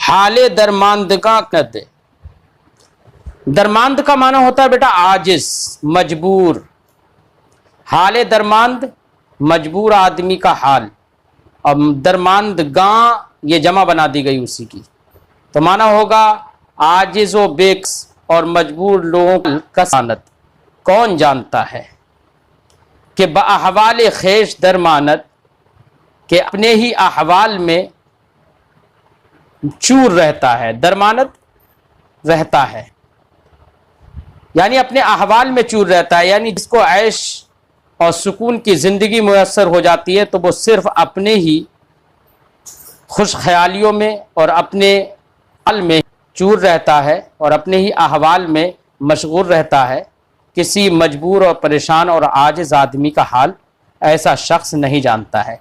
حال درماندگاں کد، درماند کا معنی ہوتا ہے بیٹا عاجز، مجبور. حال درماند مجبور آدمی کا حال، اور درماندگاں یہ جمع بنا دی گئی اسی کی، تو معنی ہوگا عاجز و بیکس اور مجبور لوگوں کا سانت. کون جانتا ہے کہ باحوال خیش درماند، کہ اپنے ہی احوال میں چور رہتا ہے. درماند رہتا ہے یعنی اپنے احوال میں چور رہتا ہے، یعنی جس کو عیش اور سکون کی زندگی میسر ہو جاتی ہے تو وہ صرف اپنے ہی خوش خیالیوں میں اور اپنے حال میں چور رہتا ہے اور اپنے ہی احوال میں مشغول رہتا ہے. کسی مجبور اور پریشان اور عاجز آدمی کا حال ایسا شخص نہیں جانتا ہے.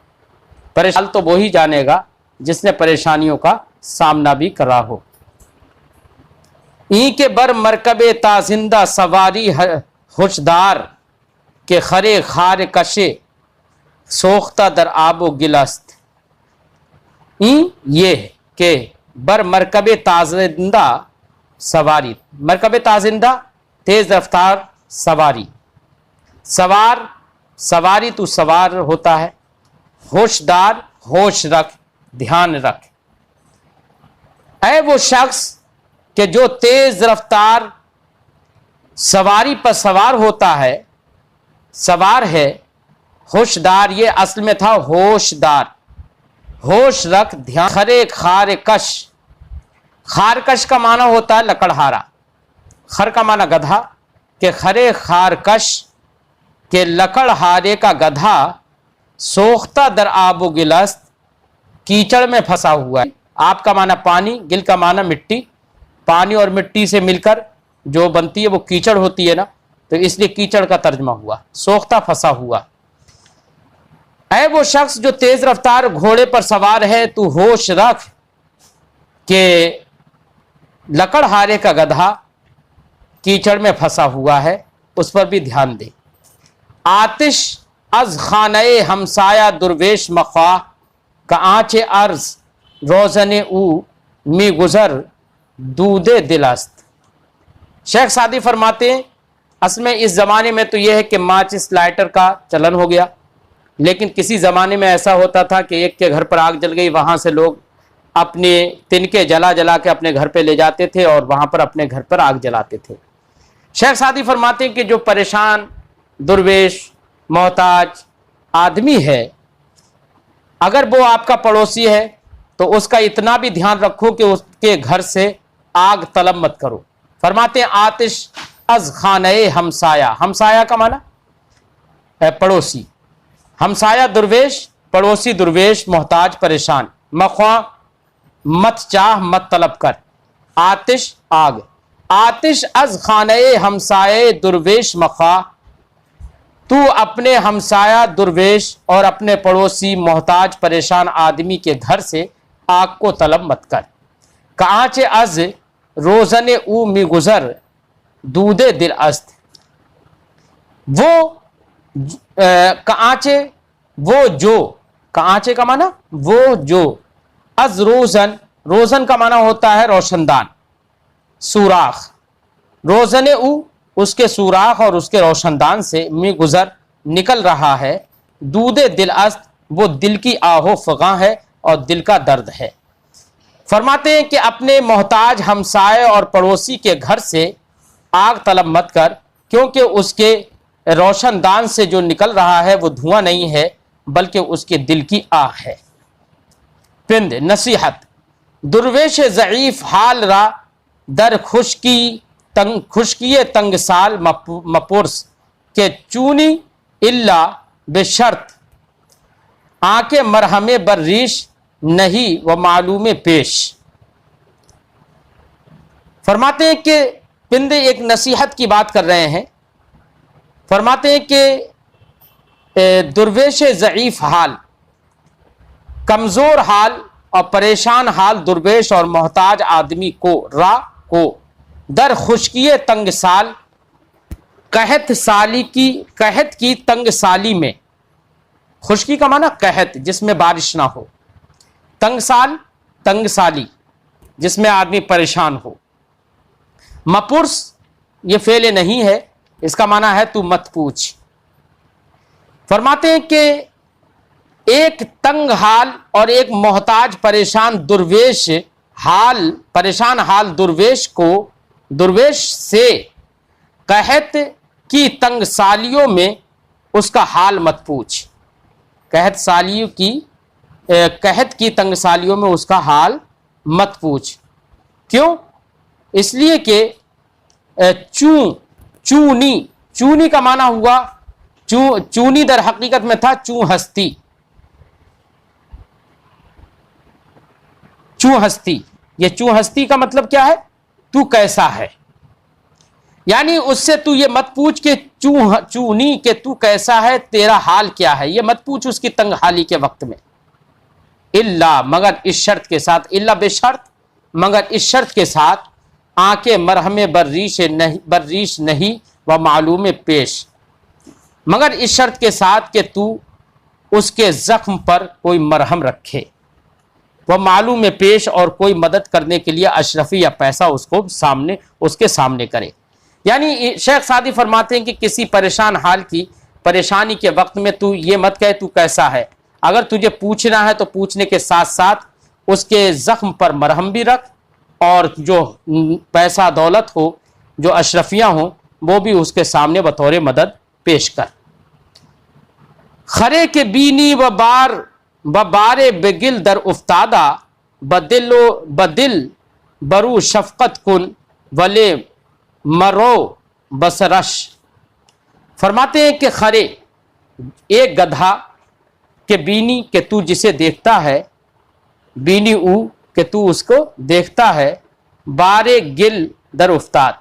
پریشان تو وہی جانے گا جس نے پریشانیوں کا سامنا بھی کرا ہو. این کے بر مرکب تازندہ سواری ہوشدار، کہ خرے خار کشے سوختہ در آب و گلست. این یہ کہ بر مرکب تازندہ سواری، مرکب تازندہ تیز رفتار سواری، سواری تو سوار ہوتا ہے، ہوشدار ہوش رکھ، دھیان رکھ. اے وہ شخص کہ جو تیز رفتار سواری پر سوار ہوتا ہے، سوار ہے. ہوشدار یہ اصل میں تھا ہوشدار، ہوش رکھ دھیان. خرے خار کش، خارکش کا معنی ہوتا ہے لکڑہارا. خر کا معنی گدھا، کہ خرے خار کش کہ لکڑہارے کا گدھا، سوختہ در آب و گلست کیچڑ میں پھنسا ہوا ہے. آب کا معنی پانی، گل کا معنی مٹی. پانی اور مٹی سے مل کر جو بنتی ہے وہ کیچڑ ہوتی ہے نا، تو اس لیے کیچڑ کا ترجمہ ہوا سوختہ پھنسا ہوا. اے وہ شخص جو تیز رفتار گھوڑے پر سوار ہے، تو ہوش رکھ کہ لکڑہارے کا گدھا کیچڑ میں پھنسا ہوا ہے، اس پر بھی دھیان دے. آتش از خانہ ہمسایہ درویش مخواہ، کا آنچ عرض روزن او می گزر دودھ دل است. شیخ سعدی فرماتے ہیں اصل میں اس زمانے میں تو یہ ہے کہ ماچس لائٹر کا چلن ہو گیا، لیکن کسی زمانے میں ایسا ہوتا تھا کہ ایک کے گھر پر آگ جل گئی، وہاں سے لوگ اپنے تنکے جلا کے اپنے گھر پہ لے جاتے تھے اور وہاں پر اپنے گھر پر آگ جلاتے تھے. شیخ سعدی فرماتے ہیں کہ جو پریشان، درویش، محتاج آدمی ہے، اگر وہ آپ کا پڑوسی ہے تو اس کا اتنا بھی دھیان رکھو کہ اس کے گھر سے آگ طلب مت کرو. فرماتے ہیں آتش از خانہ ہمسایہ، ہمسایہ کا معنی پڑوسی، ہمسایہ درویش، پڑوسی درویش، محتاج پریشان. مخواہ مت چاہ، مت طلب کر. آتش آگ، آتش از خانہ ہمسایہ درویش مخواہ، تو اپنے ہمسایہ درویش اور اپنے پڑوسی محتاج پریشان آدمی کے گھر سے آگ کو طلب مت کر. کانچ از روزن او می گزر دودھ دل است. وہ کانچے، وہ جو، کانچے کا معنی وہ جو، از روزن، روزن کا معنی ہوتا ہے روشن دان، سوراخ. روزن او اس کے سوراخ اور اس کے روشن دان سے می گزر نکل رہا ہے. دودھ دل است، وہ دل کی آہو فغاں ہے اور دل کا درد ہے. فرماتے ہیں کہ اپنے محتاج ہمسائے اور پڑوسی کے گھر سے آگ طلب مت کر، کیونکہ اس کے روشن دان سے جو نکل رہا ہے وہ دھواں نہیں ہے بلکہ اس کے دل کی آہ ہے. پند نصیحت، درویش ضعیف حال را در خشکی تنگ سال مپرس، کہ چونی الا بشرط آنکھ مرہم بر ریش نہیں و معلوم پیش. فرماتے ہیں کہ پندے ایک نصیحت کی بات کر رہے ہیں. فرماتے ہیں کہ درویش ضعیف حال، کمزور حال اور پریشان حال درویش اور محتاج آدمی کو در خشکی تنگ سال، قحط کی تنگ سالی میں. خشکی کا معنی قحط جس میں بارش نہ ہو، تنگ سال، تنگ سالی جس میں آدمی پریشان ہو. مپرس یہ فعل نہیں ہے، اس کا معنی ہے تو مت پوچھ. فرماتے ہیں کہ ایک تنگ حال اور ایک محتاج پریشان حال درویش سے قحط کی تنگ سالیوں میں اس کا حال مت پوچھ. قحط کی تنگ سالیوں میں اس کا حال مت پوچھ. کیوں؟ اس لیے کہ چونی کا معنی ہوا چونی در حقیقت میں تھا چون ہستی. یہ چون ہستی کا مطلب کیا ہے؟ تو کیسا ہے. یعنی اس سے تو یہ مت پوچھ کہ چونی کہ تو کیسا ہے، تیرا حال کیا ہے، یہ مت پوچھ اس کی تنگ حالی کے وقت میں. الا مگر اس شرط کے ساتھ، الا بے شرط، مگر اس شرط کے ساتھ آنکھیں مرہم بریش نہیں و معلوم پیش، مگر اس شرط کے ساتھ کہ تو اس کے زخم پر کوئی مرہم رکھے، وہ معلوم پیش، اور کوئی مدد کرنے کے لیے اشرفی یا پیسہ اس کے سامنے کرے. یعنی شیخ سعدی فرماتے ہیں کہ کسی پریشان حال کی پریشانی کے وقت میں تو یہ مت کہے تو کیسا ہے. اگر تجھے پوچھنا ہے تو پوچھنے کے ساتھ ساتھ اس کے زخم پر مرہم بھی رکھ، اور جو پیسہ دولت ہو، جو اشرفیاں ہوں، وہ بھی اس کے سامنے بطور مدد پیش کر. خرے کے بینی و بارے بگل در افتادہ، بدل برو شفقت کن ولے مرو بسرش. فرماتے ہیں کہ خرے ایک گدھا کہ بینی کہ تو جسے دیکھتا ہے، بینی او کہ تو اس کو دیکھتا ہے، بارے گل در افتاد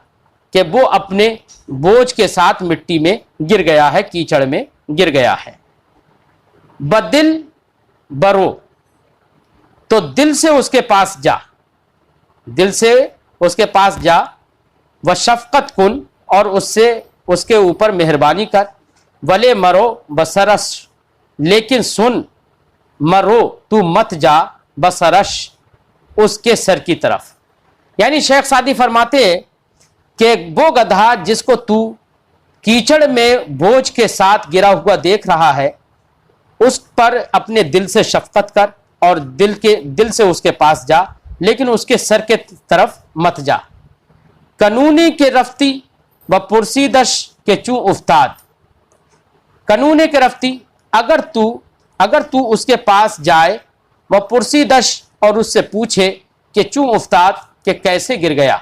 کہ وہ اپنے بوجھ کے ساتھ مٹی میں گر گیا ہے، کیچڑ میں گر گیا ہے. بدل برو تو دل سے اس کے پاس جا، دل سے اس کے پاس جا، و شفقت کن اور اس کے اوپر مہربانی کر، ولے مرو بسرش لیکن سن، مرو تو مت جا، بسرش اس کے سر کی طرف. یعنی شیخ سعدی فرماتے ہیں کہ وہ گدھا جس کو تو کیچڑ میں بوجھ کے ساتھ گرا ہوا دیکھ رہا ہے، اس پر اپنے دل سے شفقت کر اور دل سے اس کے پاس جا، لیکن اس کے سر کے طرف مت جا. قانونی کے رفتی و پرسیدش کے چوں افتاد. قانونے کے رفتی اگر تو اس کے پاس جائے، وہ پرسیدش اور اس سے پوچھے کہ چوں افتاد کہ کیسے گر گیا،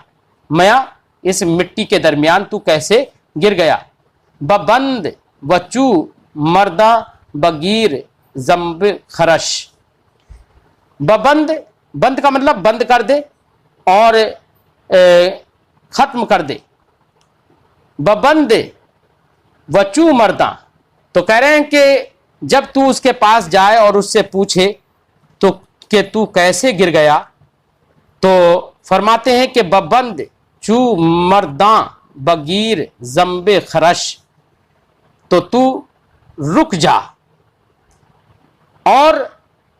میاں اس مٹی کے درمیان تو کیسے گر گیا. ببند و چو مردہ بگیر زمب خرش. بند کا مطلب بند کر دے اور ختم کر دے. ببند وچو مردہ تو کہہ رہے ہیں کہ جب تو اس کے پاس جائے اور اس سے پوچھے تو کہ تو کیسے گر گیا، تو فرماتے ہیں کہ ببند چو مرداں بگیر زمب خرش، تو رک جا اور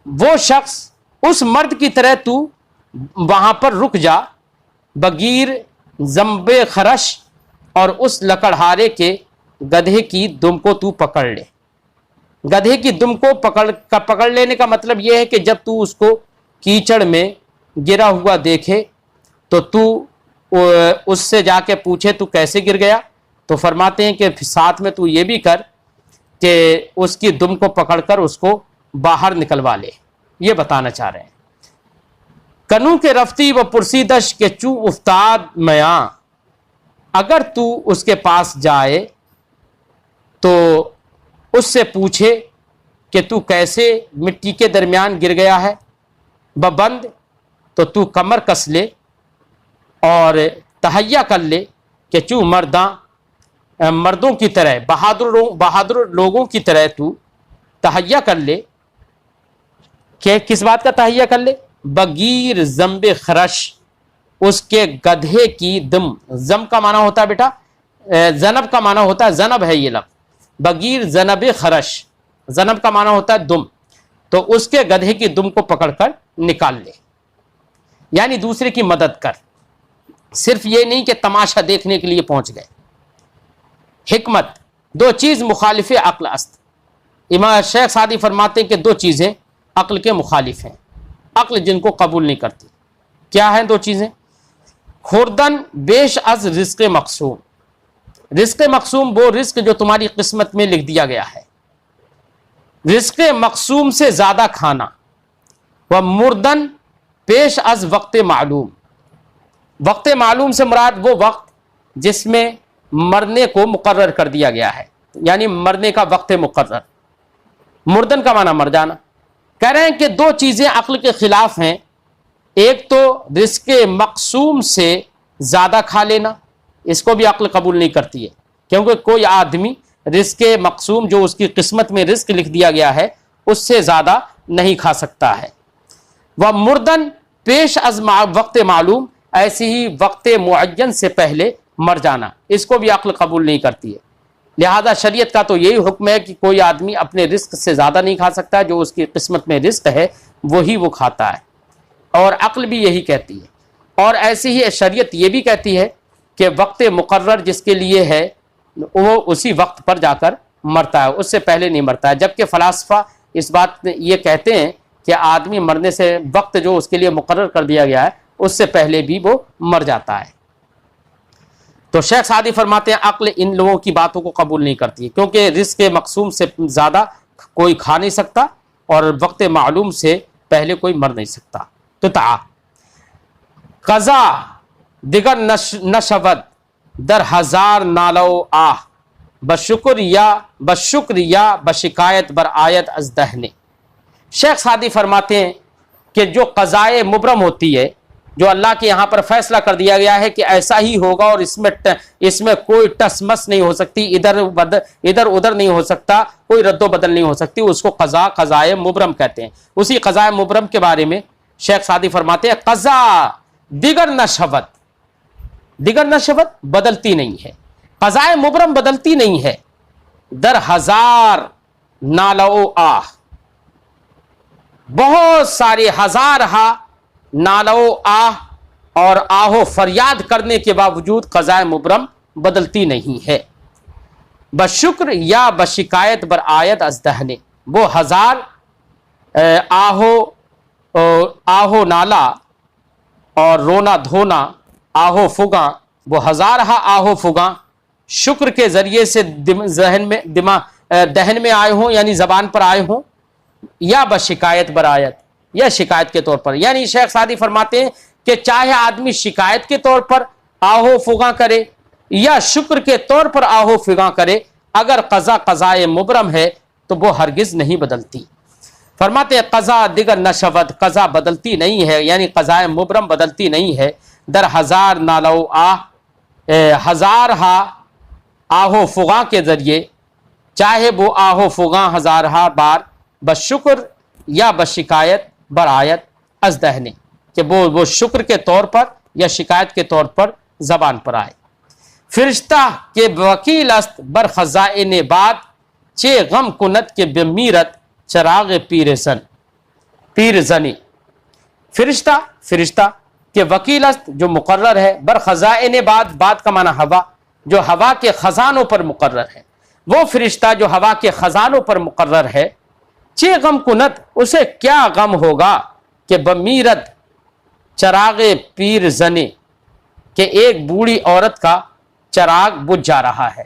وہ شخص اس مرد کی طرح تو وہاں پر رک جا، بگیر زمب خرش، اور اس لکڑہارے کے گدھے کی دم کو تو پکڑ لے. گدھے کی دم کو پکڑ لینے کا مطلب یہ ہے کہ جب تو اس کو کیچڑ میں گرا ہوا دیکھے تو اس سے جا کے پوچھے تو کیسے گر گیا. تو فرماتے ہیں کہ ساتھ میں تو یہ بھی کر کہ اس کی دم کو پکڑ کر اس کو باہر نکلوا لے. یہ بتانا چاہ رہے ہیں. کنو کے رفتی و پرسیدش کے چوں افتاد میاں، اگر تو اس کے پاس جائے تو اس سے پوچھے کہ تو کیسے مٹی کے درمیان گر گیا ہے. ببند تو کمر کس لے اور تہیا کر لے کہ چوں مردوں کی طرح، بہادر لوگوں کی طرح تو تہیا کر لے. کہ کس بات کا تہیا کر لے؟ بگیر زمب خرش، اس کے گدھے کی دم. زم کا معنی ہوتا ہے بیٹا، زنب کا معنی ہوتا ہے، زنب ہے یہ لفظ. بگیر زنب خرش، زنب کا معنی ہوتا ہے دم. تو اس کے گدھے کی دم کو پکڑ کر نکال لے. یعنی دوسرے کی مدد کر، صرف یہ نہیں کہ تماشا دیکھنے کے لیے پہنچ گئے۔ حکمت، دو چیز مخالف عقل است۔ امام شیخ سعدی فرماتے ہیں کہ دو چیزیں عقل کے مخالف ہیں، عقل جن کو قبول نہیں کرتی۔ کیا ہیں دو چیزیں؟ خوردن بیش از رزق مقسوم، رزق مقسوم وہ رزق جو تمہاری قسمت میں لکھ دیا گیا ہے، رزق مقسوم سے زیادہ کھانا۔ و مردن پیش از وقت معلوم، وقت معلوم سے مراد وہ وقت جس میں مرنے کو مقرر کر دیا گیا ہے، یعنی مرنے کا وقت مقرر۔ مردن کا معنی مر جانا۔ کہہ رہے ہیں کہ دو چیزیں عقل کے خلاف ہیں، ایک تو رزق مقسوم سے زیادہ کھا لینا، اس کو بھی عقل قبول نہیں کرتی ہے، کیونکہ کوئی آدمی رزق مقسوم جو اس کی قسمت میں رزق لکھ دیا گیا ہے اس سے زیادہ نہیں کھا سکتا ہے۔ وہ مردن پیش از وقت معلوم، ایسے ہی وقت معین سے پہلے مر جانا، اس کو بھی عقل قبول نہیں کرتی ہے۔ لہذا شریعت کا تو یہی حکم ہے کہ کوئی آدمی اپنے رزق سے زیادہ نہیں کھا سکتا، جو اس کی قسمت میں رزق ہے وہی وہ کھاتا ہے، اور عقل بھی یہی کہتی ہے۔ اور ایسے ہی شریعت یہ بھی کہتی ہے کہ وقت مقرر جس کے لیے ہے وہ اسی وقت پر جا کر مرتا ہے، اس سے پہلے نہیں مرتا ہے، جبکہ فلاسفہ اس بات یہ کہتے ہیں کہ آدمی مرنے سے وقت جو اس کے لیے مقرر کر دیا گیا ہے اس سے پہلے بھی وہ مر جاتا ہے۔ تو شیخ سعدی فرماتے ہیں عقل ان لوگوں کی باتوں کو قبول نہیں کرتی ہے، کیونکہ رزق مقسوم سے زیادہ کوئی کھا نہیں سکتا اور وقت معلوم سے پہلے کوئی مر نہیں سکتا۔ تو قضا دیگر نشود در ہزار نالو آہ بشکر یا بشکایت بر آیت از دہنے۔ شیخ سعدی فرماتے ہیں کہ جو قضائے مبرم ہوتی ہے، جو اللہ کے یہاں پر فیصلہ کر دیا گیا ہے کہ ایسا ہی ہوگا اور اس میں کوئی ٹس مس نہیں ہو سکتی، ادھر ادھر نہیں ہو سکتا، کوئی رد و بدل نہیں ہو سکتی، اس کو قضائے مبرم کہتے ہیں۔ اسی قضائے مبرم کے بارے میں شیخ سعدی فرماتے ہیں قضا دیگر نشوت بدلتی نہیں ہے، قضائے مبرم بدلتی نہیں ہے، در ہزار نالو آہ، بہت سارے ہزارہا نالو آہ اور آہو فریاد کرنے کے باوجود قضائے مبرم بدلتی نہیں ہے۔ بشکر یا بشکایت بر آیت از دہنے، وہ ہزار آہو نالا اور رونا دھونا آہو فگاں، وہ ہزارہا آہو فگاں شکر کے ذریعے سے دہن میں آئے ہوں، یعنی زبان پر آئے ہوں، یا بشکایت بر آیت، یا شکایت کے طور پر۔ یعنی شیخ سعدی فرماتے ہیں کہ چاہے آدمی شکایت کے طور پر آہو فگاں کرے یا شکر کے طور پر آہو فگاں کرے، اگر قضائے مبرم ہے تو وہ ہرگز نہیں بدلتی۔ فرماتے ہیں قضا دیگر نشود، قضا بدلتی نہیں ہے، یعنی قضائے مبرم بدلتی نہیں ہے، در ہزار نالو آہ، ہزارہا آہو فغاں کے ذریعے، چاہے وہ آہو فغاں ہزارہا بار بشکر یا بشکایت برآیت از دہنے، کہ وہ شکر کے طور پر یا شکایت کے طور پر زبان پر آئے۔ فرشتہ کے وکیل است بر خزائن باد، چے غم کنت کے بمیرت چراغ پیر زنی۔ فرشتہ کے وکیل است جو مقرر ہے، بر خزائن باد کا معنی ہوا، جو ہوا کے خزانوں پر مقرر ہے، وہ فرشتہ جو ہوا کے خزانوں پر مقرر ہے، چے غم کنت، اسے کیا غم ہوگا کہ بمیرت چراغ پیر زنے، کہ ایک بوڑھی عورت کا چراغ بجھ جا رہا ہے،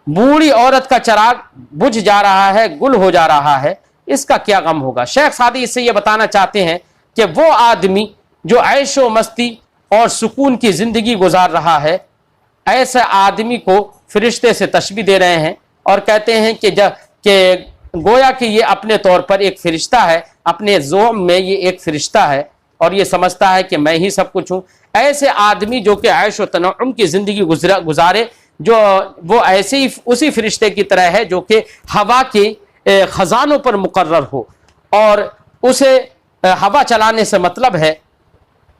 بوڑھی عورت کا چراغ بجھ جا رہا ہے، گل ہو جا رہا ہے، اس کا کیا غم ہوگا۔ شیخ سعدی اس سے یہ بتانا چاہتے ہیں کہ وہ آدمی جو عیش و مستی اور سکون کی زندگی گزار رہا ہے، ایسے آدمی کو فرشتے سے تشبیہ دے رہے ہیں اور کہتے ہیں کہ گویا کہ یہ اپنے طور پر ایک فرشتہ ہے، اپنے زوم میں یہ ایک فرشتہ ہے اور یہ سمجھتا ہے کہ میں ہی سب کچھ ہوں۔ ایسے آدمی جو کہ عیش و تنعم کی زندگی گزارے، جو وہ ایسے ہی اسی فرشتے کی طرح ہے جو کہ ہوا کے خزانوں پر مقرر ہو، اور اسے ہوا چلانے سے مطلب ہے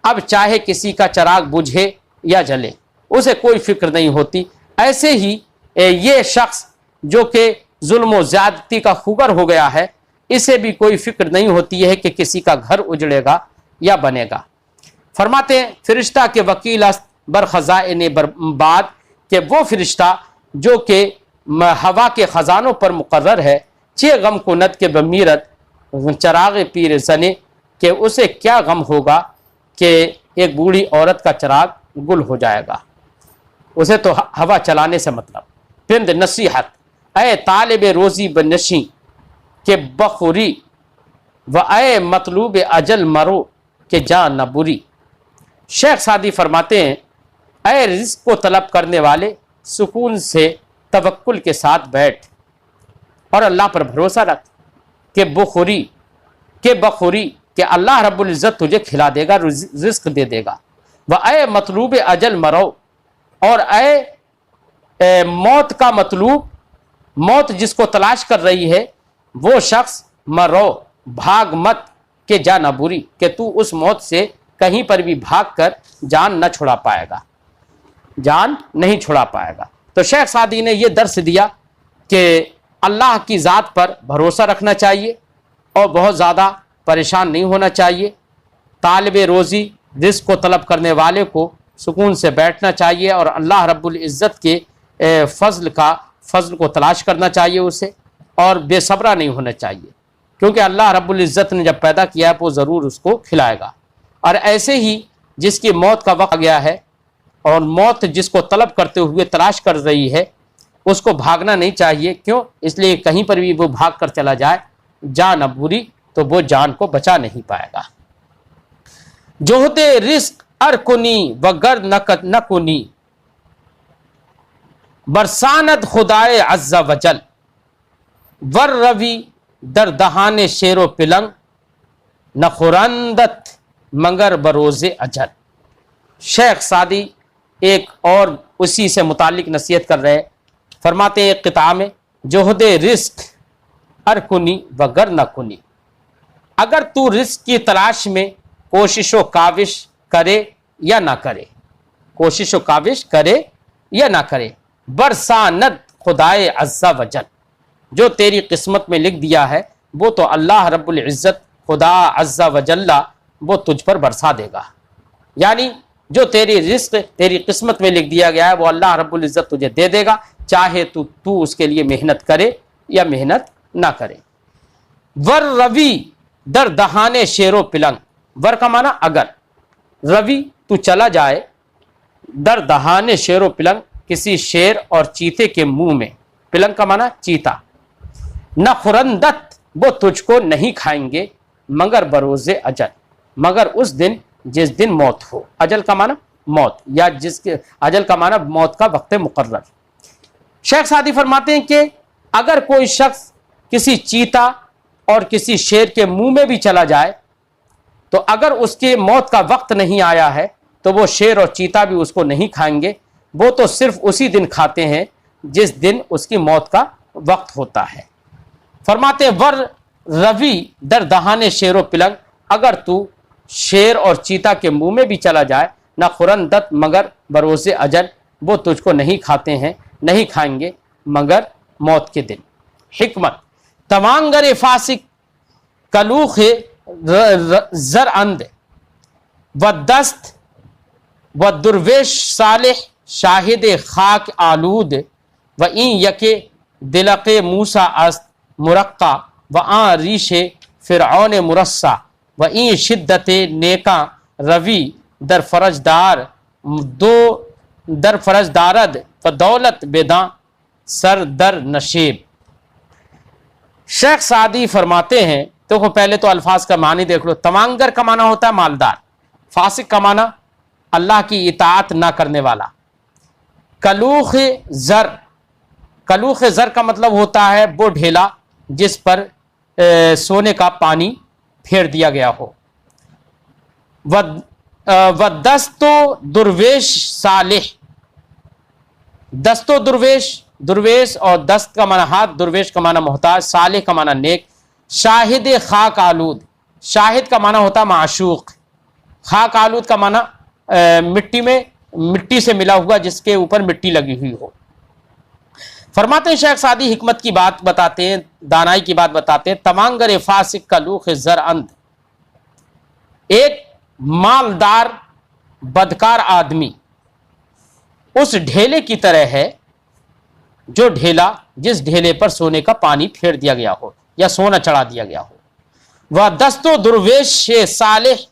اب چاہے کسی کا چراغ بجھے یا جلے، اسے کوئی فکر نہیں ہوتی۔ ایسے ہی یہ شخص جو کہ ظلم و زیادتی کا خوگر ہو گیا ہے، اسے بھی کوئی فکر نہیں ہوتی ہے کہ کسی کا گھر اجڑے گا یا بنے گا۔ فرماتے ہیں فرشتہ کے وکیل است بر خزائن بعد، کہ وہ فرشتہ جو کہ ہوا کے خزانوں پر مقرر ہے، چھ غم کند کے بمیرت چراغ پیر زنے، کہ اسے کیا غم ہوگا کہ ایک بوڑھی عورت کا چراغ گل ہو جائے گا، اسے تو ہوا چلانے سے مطلب۔ پند نصیحت اے طالب روزی بنشی کہ بخوری، و اے مطلوب اجل مرو کہ جان نہ بری۔ شیخ سعدی فرماتے ہیں اے رزق کو طلب کرنے والے، سکون سے توکل کے ساتھ بیٹھ اور اللہ پر بھروسہ رکھ کہ بخوری کہ اللہ رب العزت تجھے کھلا دے گا، رزق دے دے گا۔ وہ اے مطلوب اجل مرو، اور اے موت کا مطلوب، موت جس کو تلاش کر رہی ہے وہ شخص مرو، بھاگ مت کہ جا نہ بری، کہ تو اس موت سے کہیں پر بھی بھاگ کر جان نہ چھڑا پائے گا، جان نہیں چھڑا پائے گا۔ تو شیخ سعدی نے یہ درس دیا کہ اللہ کی ذات پر بھروسہ رکھنا چاہیے اور بہت زیادہ پریشان نہیں ہونا چاہیے۔ طالب روزی رزق کو طلب کرنے والے کو سکون سے بیٹھنا چاہیے اور اللہ رب العزت کے فضل کو تلاش کرنا چاہیے اسے، اور بے صبرا نہیں ہونا چاہیے، کیونکہ اللہ رب العزت نے جب پیدا کیا ہے وہ ضرور اس کو کھلائے گا۔ اور ایسے ہی جس کی موت کا وقت آ گیا ہے اور موت جس کو طلب کرتے ہوئے تلاش کر رہی ہے، اس کو بھاگنا نہیں چاہیے۔ کیوں؟ اس لیے کہیں پر بھی وہ بھاگ کر چلا جائے جان بری تو وہ جان کو بچا نہیں پائے گا۔ جوہد رزق ارکنی وگر نکنی، برساند خدائے عز وجل، ور روی در دہان شیر و پلنگ، نہ خورندت مگر بروز اجل۔ شیخ سعدی ایک اور اسی سے متعلق نصیحت کر رہے، فرماتے ہیں ایک قطعہ میں، جوہد رزق ارکنی وگر نہ کنی، اگر تو رزق کی تلاش میں کوشش و کاوش کرے یا نہ کرے، کوشش و کاوش کرے یا نہ کرے، برساند خدائے عز وجل، جو تیری قسمت میں لکھ دیا ہے وہ تو اللہ رب العزت خدا عز وجل وہ تجھ پر برسا دے گا۔ یعنی جو تیری رزق تیری قسمت میں لکھ دیا گیا ہے وہ اللہ رب العزت تجھے دے دے گا، چاہے تو اس کے لیے محنت کرے یا محنت نہ کرے۔ ور روی در دہانے شیر و پلنگ، ور کا معنی اگر، روی تو چلا جائے، در دہانے شیر و پلنگ کسی شیر اور چیتے کے منہ میں، پلنگ کا معنی چیتا، نہ خورندت وہ تجھ کو نہیں کھائیں گے، مگر بروز اجل، مگر اس دن جس دن موت ہو۔ اجل کا معنی موت، یا جس کے اجل کا معنی موت کا وقت مقرر۔ شیخ سعدی فرماتے ہیں کہ اگر کوئی شخص کسی چیتا اور کسی شیر کے منہ میں بھی چلا جائے تو اگر اس کی موت کا وقت نہیں آیا ہے تو وہ شیر اور چیتا بھی اس کو نہیں کھائیں گے، وہ تو صرف اسی دن کھاتے ہیں جس دن اس کی موت کا وقت ہوتا ہے۔ فرماتے ہیں ور روی در دہانے شیر و پلنگ، اگر تو شیر اور چیتا کے منہ میں بھی چلا جائے، نہ خورندت مگر بروز اجل، وہ تجھ کو نہیں کھاتے ہیں، نہیں کھائیں گے مگر موت کے دن۔ حکمت توانگر فاسق کلوخ زر اند، و دست و درویش صالح شاہد خاک آلود، و این یک دلق موسیٰ است مرقع، و آن ریش فرعون مرصع، و این شدت نیکاں روی در فرجدار دو در فرجدارد، و دولت بیداں سر در نشیب۔ شیخ سعدی فرماتے ہیں، تو پہلے تو الفاظ کا معنی دیکھ لو۔ توانگر کا معنی ہوتا ہے مالدار، فاسق کا معنی اللہ کی اطاعت نہ کرنے والا۔ کلوخ زر، کلوخ زر کا مطلب ہوتا ہے وہ ڈھیلا جس پر سونے کا پانی پھیر دیا گیا ہو۔ و دست و درویش صالح، دست و درویش اور دست کا معنی ہاتھ، درویش کا معنی محتاج، صالح کا معنی نیک، شاہد خاک آلود، شاہد کا معنی ہوتا ہے معشوق، خاک آلود کا معنی مٹی سے ملا ہوا جس کے اوپر مٹی لگی ہوئی ہو۔ فرماتے ہیں شیخ سعدی حکمت کی بات بتاتے ہیں، دانائی کی بات بتاتے ہیں، توانگر فاسق کلوخ زر اند، ایک مالدار بدکار آدمی اس ڈھیلے کی طرح ہے جو ڈھیلا جس ڈھیلے پر سونے کا پانی پھیر دیا گیا ہو یا سونا چڑھا دیا گیا ہو. وہ دست و درویش صالح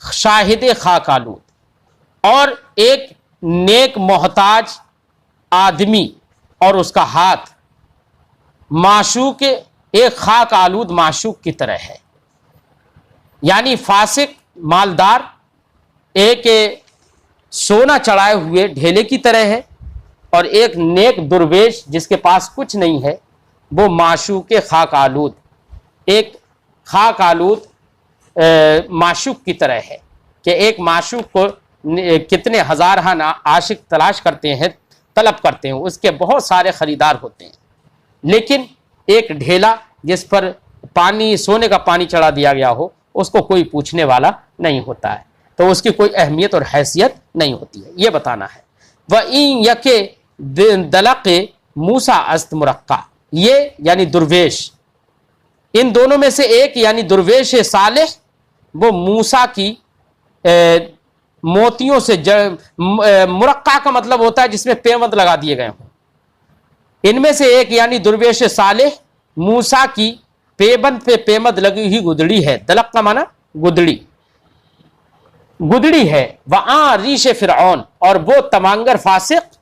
شاہد خاک آلود، اور ایک نیک محتاج آدمی اور اس کا ہاتھ معشوق ایک خاک آلود معشوق کی طرح ہے. یعنی فاسق مالدار ایک سونا چڑھائے ہوئے ڈھیلے کی طرح ہے، اور ایک نیک درویش جس کے پاس کچھ نہیں ہے وہ معشوق خاک آلود ایک خاک آلود معشوق کی طرح ہے. کہ ایک معشوق کو کتنے ہزارہ عاشق تلاش کرتے ہیں، طلب کرتے ہیں، اس کے بہت سارے خریدار ہوتے ہیں، لیکن ایک ڈھیلا جس پر پانی سونے کا پانی چڑھا دیا گیا ہو اس کو کوئی پوچھنے والا نہیں ہوتا ہے، تو اس کی کوئی اہمیت اور حیثیت نہیں ہوتی ہے. یہ بتانا ہے. وَإِن يَكِ دَلَقِ مُوسَىٰ است مرقع، یہ یعنی درویش، ان دونوں میں سے ایک یعنی درویش صالح وہ موسیٰ کی موتیوں سے مرقع کا مطلب ہوتا ہے جس میں پیوند لگا دیے گئے ہوں. ان میں سے ایک یعنی درویش صالح موسیٰ کی پیبند پہ پیمد لگی ہوئی گدڑی ہے. دلق کا معنی گدڑی ہے. وہاں ریش فرعون، اور وہ تمانگر فاسق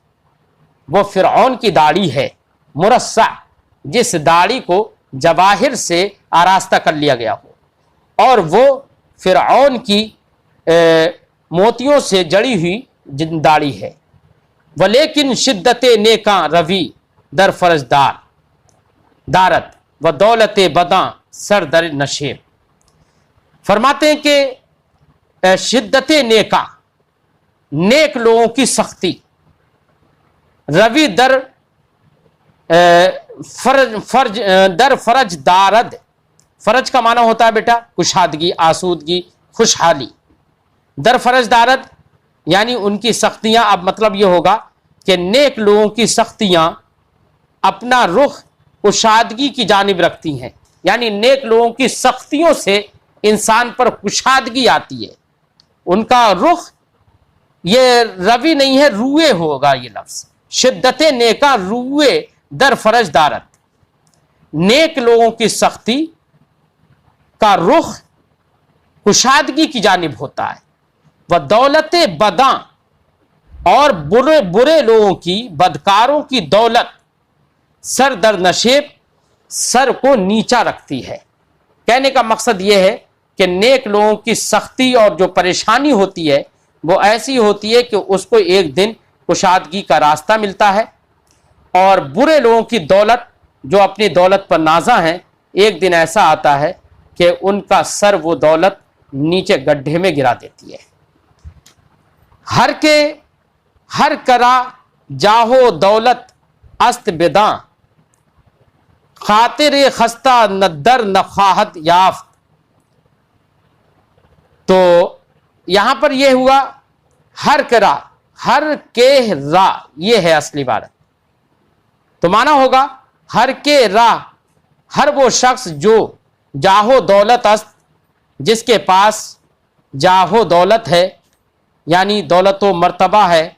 وہ فرعون کی داڑھی ہے. مرصع، جس داڑھی کو جواہر سے آراستہ کر لیا گیا ہو، اور وہ فرعون کی موتیوں سے جڑی ہوئی داڑھی ہے. ولیکن شدت نیکاں روی در فرج دارت و دولت بداں سر در نشیب. فرماتے ہیں کہ شدت نیکاں، نیک لوگوں کی سختی، روی در فرج دارد، فرج کا معنی ہوتا ہے بیٹا کشادگی، آسودگی، خوشحالی. در فرج دارد یعنی ان کی سختیاں، اب مطلب یہ ہوگا کہ نیک لوگوں کی سختیاں اپنا رخ کشادگی کی جانب رکھتی ہیں. یعنی نیک لوگوں کی سختیوں سے انسان پر کشادگی آتی ہے، ان کا رخ، یہ روی نہیں ہے روئے ہوگا یہ لفظ. شدت نیکا روئے در فرج دارت، نیک لوگوں کی سختی کا رخ کشادگی کی جانب ہوتا ہے. وہ دولت بداں، اور برے لوگوں کی، بدکاروں کی دولت سر در نشیب، سر کو نیچا رکھتی ہے. کہنے کا مقصد یہ ہے کہ نیک لوگوں کی سختی اور جو پریشانی ہوتی ہے وہ ایسی ہوتی ہے کہ اس کو ایک دن کشادگی کا راستہ ملتا ہے، اور برے لوگوں کی دولت جو اپنی دولت پر نازاں ہیں ایک دن ایسا آتا ہے کہ ان کا سر وہ دولت نیچے گڈھے میں گرا دیتی ہے. ہر کرا جاہو دولت است بداں خاطر خستہ ندر نخواہت یافت. تو یہاں پر یہ ہوا ہر کرا، ہر کے را، یہ ہے اصلی عبارت. تو معنی ہوگا ہر کے را، ہر وہ شخص جو جاہو دولت است، جس کے پاس جاہو دولت ہے، یعنی دولت و مرتبہ ہے،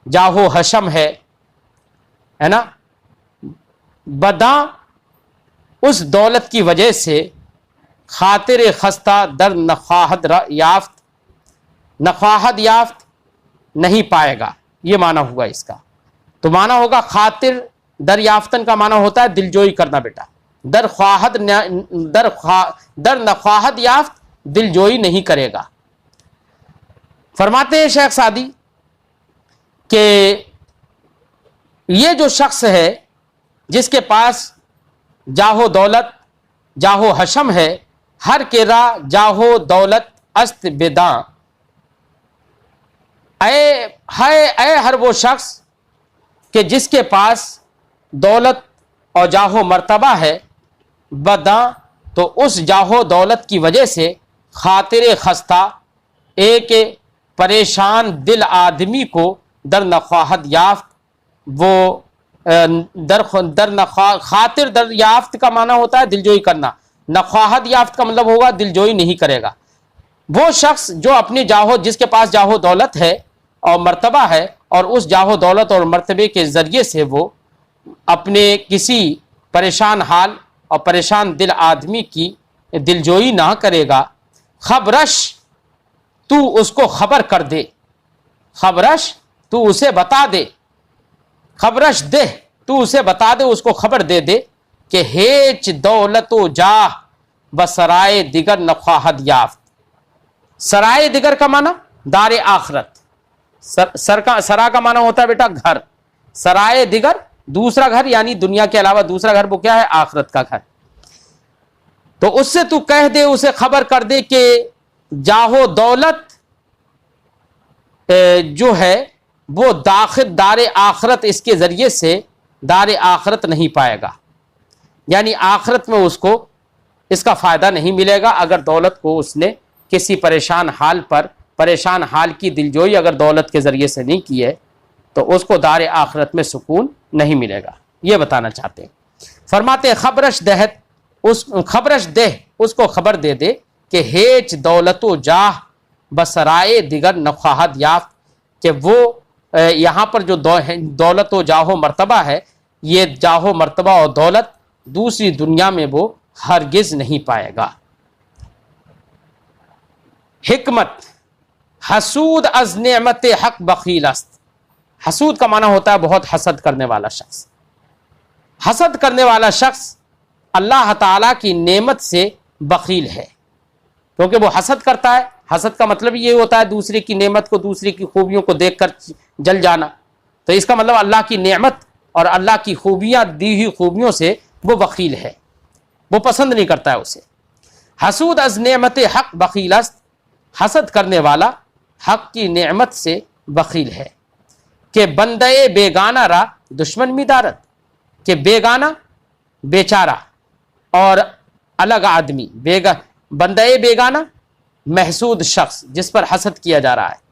جاہو حشم ہے نا، بداں اس دولت کی وجہ سے خاطر خستہ در نخواہت یافت نہیں پائے گا. یہ معنی ہوا اس کا. تو معنی ہوگا خاطر دریافتن کا معنی ہوتا ہے دلجوئی کرنا بیٹا. در نخواہت یافت دلجوئی نہیں کرے گا. فرماتے ہیں شیخ سعدی کہ یہ جو شخص ہے جس کے پاس جاہو دولت، جاہو حشم ہے، ہر کرا جاہو دولت است بداں، اے ہر وہ شخص کہ جس کے پاس دولت اور جاہو مرتبہ ہے، بداں تو اس جاہو دولت کی وجہ سے خاطر خستہ ایک پریشان دل آدمی کو در نخواہت یافت، وہ خاطر در یافت کا معنی ہوتا ہے دلجوئی کرنا، نخواہت یافت کا مطلب ہوگا دلجوئی نہیں کرے گا. وہ شخص جو اپنی جس کے پاس جاہو دولت ہے اور مرتبہ ہے، اور اس جاہو دولت اور مرتبے کے ذریعے سے وہ اپنے کسی پریشان حال اور پریشان دل آدمی کی دلجوئی نہ کرے گا، خبرش تو اس کو خبر کر دے، خبرش تو اسے بتا دے، خبرش دے تو اسے بتا دے، اس کو خبر دے دے کہ ہیچ دولت و جاہ بسرائے دیگر نخواہد یافت۔ سرائے دیگر کا معنی دار آخرت، سرا کا معنی ہوتا ہے بیٹا گھر، سرائے دیگر دوسرا گھر، یعنی دنیا کے علاوہ دوسرا گھر، وہ کیا ہے؟ آخرت کا گھر۔ تو اس سے تو کہہ دے، اسے خبر کر دے کہ جاہو دولت جو ہے وہ داخل دار آخرت اس کے ذریعے سے دار آخرت نہیں پائے گا، یعنی آخرت میں اس کو اس کا فائدہ نہیں ملے گا اگر دولت کو اس نے کسی پریشان حال پر، پریشان حال کی دلجوئی اگر دولت کے ذریعے سے نہیں کی ہے تو اس کو دار آخرت میں سکون نہیں ملے گا، یہ بتانا چاہتے ہیں۔ فرماتے خبرش دہت، خبرش دہ اس کو خبر دے دے کہ ہیچ دولت و جاہ بسرائے دیگر نخواہد یافت، کہ وہ یہاں پر جو دولت و جاہ و مرتبہ ہے، یہ جاہ و مرتبہ اور دولت دوسری دنیا میں وہ ہرگز نہیں پائے گا۔ حکمت، حسود از نعمت حق بخیل است۔ حسود کا معنی ہوتا ہے بہت حسد کرنے والا شخص۔ حسد کرنے والا شخص اللہ تعالیٰ کی نعمت سے بخیل ہے، کیونکہ وہ حسد کرتا ہے۔ حسد کا مطلب یہ ہوتا ہے دوسرے کی نعمت کو، دوسرے کی خوبیوں کو دیکھ کر جل جانا، تو اس کا مطلب اللہ کی نعمت اور اللہ کی خوبیاں، دی ہوئی خوبیوں سے وہ بخیل ہے، وہ پسند نہیں کرتا ہے اسے۔ حسود از نعمت حق بخیل است، حسد کرنے والا حق کی نعمت سے بخیل ہے۔ کہ بندے بیگانہ را دشمن می دارد، کہ بیگانہ بیچارہ اور الگ آدمی، بندے بیگانہ محسود شخص جس پر حسد کیا جا رہا ہے،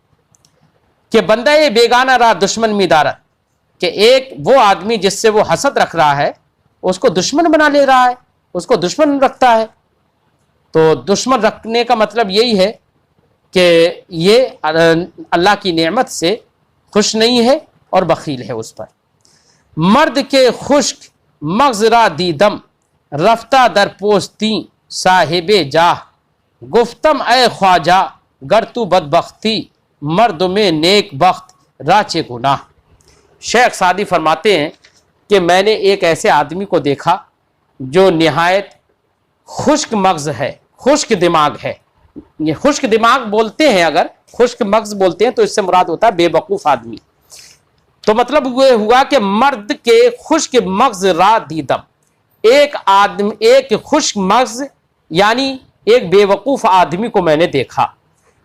کہ بندے بیگانہ را دشمن می دارد، کہ ایک وہ آدمی جس سے وہ حسد رکھ رہا ہے اس کو دشمن بنا لے رہا ہے، اس کو دشمن رکھتا ہے۔ تو دشمن رکھنے کا مطلب یہی ہے کہ یہ اللہ کی نعمت سے خوش نہیں ہے اور بخیل ہے اس پر۔ مرد کے خشک مغز را دیدم، رفتہ در پوستی صاحب جاہ، گفتم اے خواجہ گر تو بدبختی، مرد میں نیک بخت راچے گناہ۔ شیخ سعدی فرماتے ہیں کہ میں نے ایک ایسے آدمی کو دیکھا جو نہایت خشک مغز ہے، خشک دماغ ہے۔ یہ خشک دماغ بولتے ہیں، اگر خشک مغز بولتے ہیں تو اس سے مراد ہوتا ہے بے وقوف آدمی۔ تو مطلب یہ ہوا کہ مرد کے خشک مغز را دیدم، ایک خشک مغز یعنی ایک بے وقوف آدمی کو میں نے دیکھا۔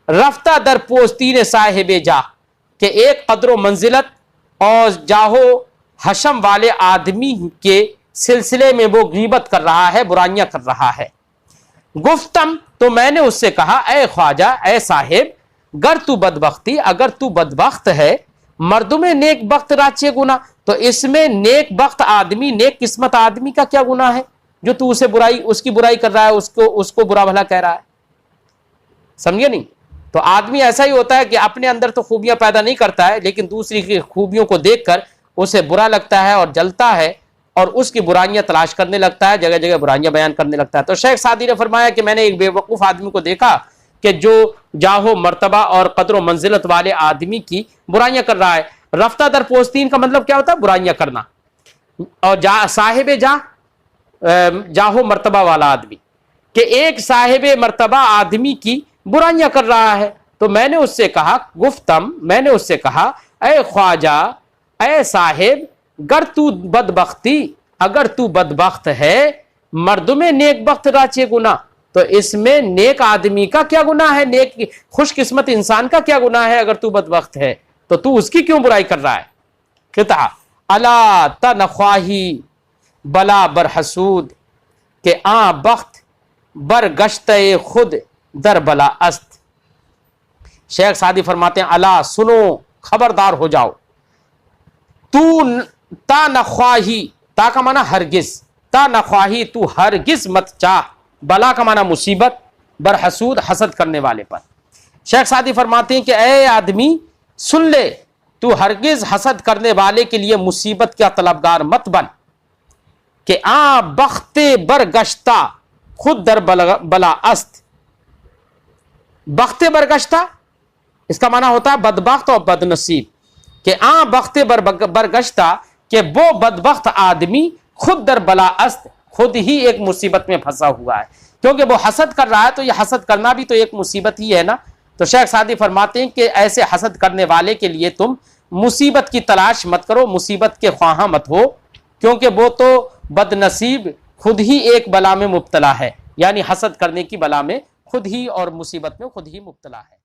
رفتہ در پوستین صاحب جاہ، کہ ایک قدر و منزلت اور جاہو حشم والے آدمی کے سلسلے میں وہ غیبت کر رہا ہے، برائیاں کر رہا ہے۔ گفتم، تو میں نے اس سے کہا اے خواجہ، اے صاحب، گر تو بدبختی، اگر تو بدبخت ہے، مردوں میں نیک بخت راچے گناہ، تو اس میں نیک بخت آدمی، نیک قسمت آدمی کا کیا گناہ ہے جو تو اسے برائی، اس کی برائی کر رہا ہے، اس کو برا بھلا کہہ رہا ہے؟ سمجھے نہیں؟ تو آدمی ایسا ہی ہوتا ہے کہ اپنے اندر تو خوبیاں پیدا نہیں کرتا ہے، لیکن دوسری کی خوبیوں کو دیکھ کر اسے برا لگتا ہے اور جلتا ہے اور اس کی برائیاں تلاش کرنے لگتا ہے، جگہ جگہ برائیاں بیان کرنے لگتا ہے۔ تو شیخ سعدی نے فرمایا کہ میں نے ایک بے وقوف آدمی کو دیکھا کہ جو جاہو مرتبہ اور قدر و منزلت والے آدمی کی برائیاں کر رہا ہے۔ رفتہ در پوستین کا مطلب کیا ہوتا ہے؟ برائیاں کرنا۔ اور صاحب جاہو مرتبہ والا آدمی، کہ ایک صاحب مرتبہ آدمی کی برائیاں کر رہا ہے۔ تو میں نے اس سے کہا، گفتم، میں نے اس سے کہا اے خواجہ، اے صاحب، گر تو بدبختی، اگر تو بدبخت ہے، مرد میں نیک بخت راچے گناہ، تو اس میں نیک آدمی کا کیا گناہ ہے، نیک خوش قسمت انسان کا کیا گناہ ہے؟ اگر تو بدبخت ہے تو تو اس کی کیوں برائی کر رہا ہے؟ قطعہ الا تنخواہی بلا برحسود، کہ آن بخت بر گشتہ خود در بلا است۔ شیخ سعدی فرماتے ہیں الا، سنو، خبردار ہو جاؤ، تو تا نخواہی، تا کا معنی ہرگز، تا نخواہی، تو ہرگز مت چاہ، بلا کا معنی مصیبت، برحسود حسد کرنے والے پر۔ شیخ سعدی فرماتے ہیں کہ اے آدمی سن لے، تو ہرگز حسد کرنے والے کے لیے مصیبت کا طلبگار مت بن کہ بخت برگشتہ خود در بلا است۔ بخت برگشتہ اس کا معنی ہوتا ہے بدبخت اور بد نصیب، کہ بخت برگشتہ کہ وہ بدبخت آدمی خود در بلا است، خود ہی ایک مصیبت میں پھنسا ہوا ہے، کیونکہ وہ حسد کر رہا ہے تو یہ حسد کرنا بھی تو ایک مصیبت ہی ہے نا۔ تو شیخ سعدی فرماتے ہیں کہ ایسے حسد کرنے والے کے لیے تم مصیبت کی تلاش مت کرو، مصیبت کے خواہاں مت ہو، کیونکہ وہ تو بد نصیب خود ہی ایک بلا میں مبتلا ہے، یعنی حسد کرنے کی بلا میں خود ہی اور مصیبت میں خود ہی مبتلا ہے۔